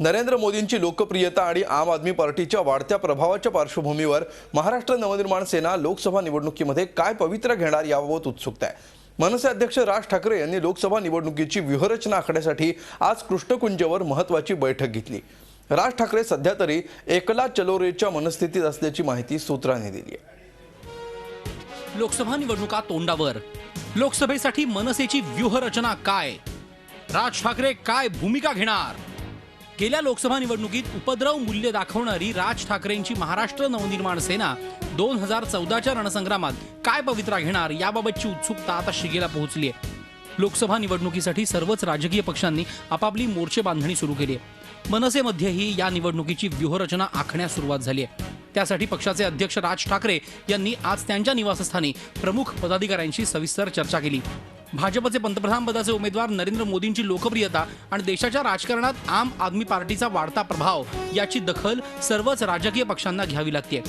नरेंद्र मोदींची लोकप्रियता आणि आम आदमी पार्टीच्या वाढत्या प्रभावाच्या पार्श्वभूमीवर महाराष्ट्र नवनिर्माण सेना लोकसभा निवडणुकीमध्ये काय पवित्रा घेणार याबाबत उत्सुकता आहे। मनसे अध्यक्ष राज ठाकरे यांनी लोकसभा निवडणुकीची व्यूहरचना आखण्यासाठी आज कृष्णकुंजवर महत्त्वाची बैठक घेतली। राज ठाकरे सध्या तरी एकला चलो रेच्या मनस्थितीत असल्याची माहिती सूत्रांनी दिली आहे। लोकसभा निवडणुका तोंडावर, लोकसभेसाठी मनसेची व्यूहरचना काय, राज ठाकरे काय भूमिका घेणार? गेल्या लोकसभा निवडणुकीत उपद्रव मूल्य दाखवणारी राज ठाकरेंची महाराष्ट्र नवनिर्माण सेना 2014च्या रणसंग्रामात काय पवित्रा घेणार याबाबतची उत्सुकता आता शिगेला पोहोचली आहे। लोकसभा निवडणुकीसाठी सर्वच राजकीय पक्षांनी आपापली मोर्चे बांधणी सुरू केली आहे। मनसेमध्येही या निवडणुकीची व्यूहरचना आखण्यास सुरुवात झाली आहे। त्यासाठी पक्षाचे अध्यक्ष राज ठाकरे यांनी आज त्यांच्या निवासस्थानी प्रमुख पदाधिकाऱ्यांशी सविस्तर चर्चा केली। भाजपचे पंतप्रधान पदाचे उमेदवार नरेंद्र मोदींची लोकप्रियता आणि देशाच्या राजकारणात आम आदमी पार्टीचा वाढता प्रभाव याची दखल सर्वच राजकीय पक्षांना घ्यावी लागते।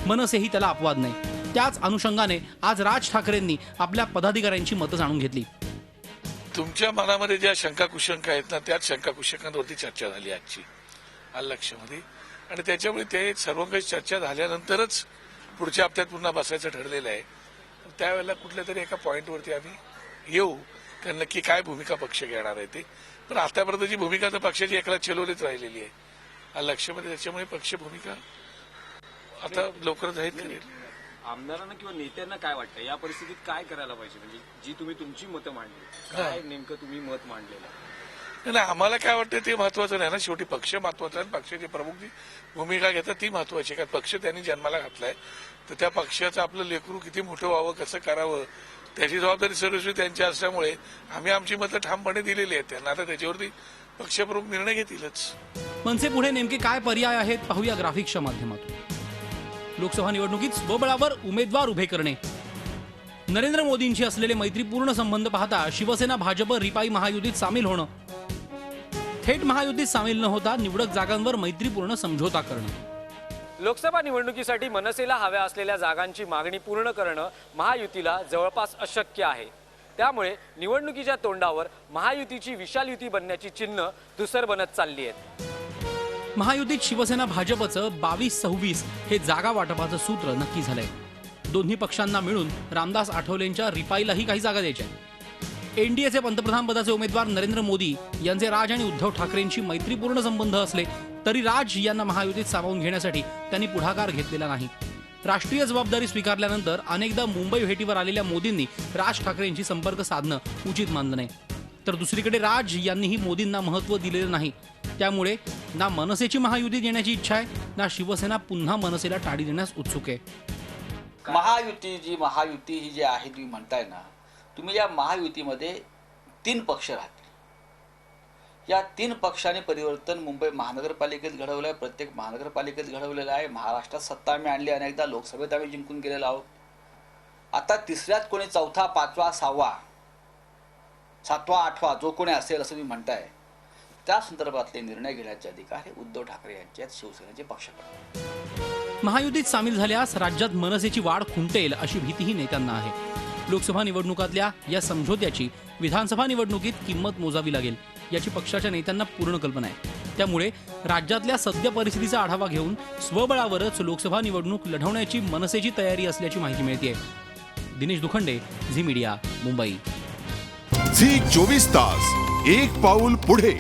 मनसेही त्याला अपवाद नाही। त्याच अनुषंगाने आज राज ठाकरेंनी आपल्या पदाधिकाऱ्यांची मतं जाणून घेतली। तुमच्या मनामध्ये ज्या शंका कुशंका आहेत ना, त्याच शंका कुशंकांवरती चर्चा झाली आजची लक्षामध्ये, आणि त्याच्यामुळे ते सर्व काही चर्चा झाल्यानंतरच पुढच्या हप्त्यात पुन्हा बसायचं ठरलेलं आहे। त्यावेळेला कुठल्या तरी एका पॉईंटवरती आम्ही येऊ तर नक्की काय भूमिका पक्ष घेणार आहे ते। पण आतापर्यंतची भूमिका तर पक्षाची एकला चलोरीच राहिलेली आहे लक्षामध्ये, त्याच्यामुळे पक्ष भूमिका आता लवकर जाहीर करेल। आमदारांना किंवा नेत्यांना काय वाटतं या परिस्थितीत काय करायला पाहिजे? म्हणजे जी तुम्ही तुमची मतं मांडली, काय नेमकं तुम्ही मत मांडलेलं? नाही, आम्हाला काय वाटतं ते महत्वाचं नाही ना, शेवटी पक्ष महत्वाचा आहे। पक्षाची प्रमुख जी भूमिका घेतात ती महत्वाची, कारण पक्ष त्यांनी जन्माला घातलाय, तर त्या पक्षाचं आपलं लेकरू किती मोठं व्हावं, कसं करावं, त्याची जबाबदारी सर्वस्वी त्यांची असल्यामुळे आम्ही आमची मतं ठामपणे दिलेली आहेत त्यांना। आता त्याच्यावरती पक्षप्रमुख निर्णय घेतीलच। मनसे पुढे नेमके काय पर्याय आहेत पाहूया ग्राफिक्सच्या माध्यमातून। लोकसभा निवडणुकीत स्वबळावर उमेदवार उभे करणे, नरेंद्र मोदींशी असलेले मैत्रीपूर्ण संबंध पाहता शिवसेना भाजप रिपाई महायुतीत सामील होणं, थेट महायुतीत सामील न होता निवडक जागांवर मैत्रीपूर्ण समझोता करणं। लोकसभा निवडणुकीसाठी मनसेला हव्या असलेल्या जागांची मागणी पूर्ण करणं महायुतीला जवळपास अशक्य आहे। त्यामुळे निवडणुकीच्या तोंडावर महायुतीची विशाल युती बनण्याची चिन्ह धुसर बनत चालली आहेत। महायुतीत शिवसेना भाजपचं 22-26 हे जागा वाटपाचं सूत्र नक्की झालंय। दोन्ही पक्षांना मिळून रामदास आठवलेंच्या रिपाईलाही काही जागा द्यायच्या। एनडीएचे पंतप्रधान पदाचे उमेदवार नरेंद्र मोदी यांचे राज आणि उद्धव ठाकरेंशी मैत्रीपूर्ण संबंध असले तरी राज यांना महायुतीत सामावून घेण्यासाठी त्यांनी पुढाकार घेतलेला नाही। राष्ट्रीय जबाबदारी स्वीकारल्यानंतर अनेकदा मुंबई भेटीवर आलेल्या मोदींनी राज ठाकरेंशी संपर्क साधणं उचित मानलं नाही, तर दुसरीकडे राज यांनीही मोदींना महत्त्व दिलेलं नाही। त्यामुळे ना मनसेची महायुतीत येण्याची इच्छा आहे, ना शिवसेना पुन्हा मनसेला टाळी देण्यास उत्सुक आहे। महायुती ही जी आहे तुम्ही म्हणताय ना, तुम्ही या महायुतीमध्ये 3 पक्ष राहतील। या 3 पक्षांनी परिवर्तन मुंबई महानगरपालिकेत घडवलं आहे, प्रत्येक महानगरपालिकेत घडवलेलं आहे। महाराष्ट्रात सत्ता आम्ही आणली, अनेकदा लोकसभेत आम्ही जिंकून गेलेलो आहोत। आता तिसऱ्यात कोणी 4था, 5वा, 6वा, 7वा, 8वा जो कोणी असेल असं तुम्ही म्हणताय, त्या संदर्भातले निर्णय घेण्याचे अधिकार हे उद्धव ठाकरे यांचे आहेत, शिवसेनेचे पक्षाकडे। महायुतीत सामील झाल्यास राज्यात मनसेची वाढ खुंटेल अशी भीतीही नेत्यांना आहे। लोकसभा निवडणुकातल्या या समझोत्याची विधानसभा निवडणुकीत किंमत मोजावी लागेल याची पक्षाच्या नेत्यांना पूर्ण कल्पना आहे। त्यामुळे राज्यातल्या सद्य परिस्थितीचा आढावा घेऊन स्वबळावरच लोकसभा निवडणूक लढवण्याची मनसेची तयारी असल्याची माहिती मिळते। दिनेश दुखंडे, झी मीडिया, मुंबई। झी 24 तास, एक पाऊल पुढे।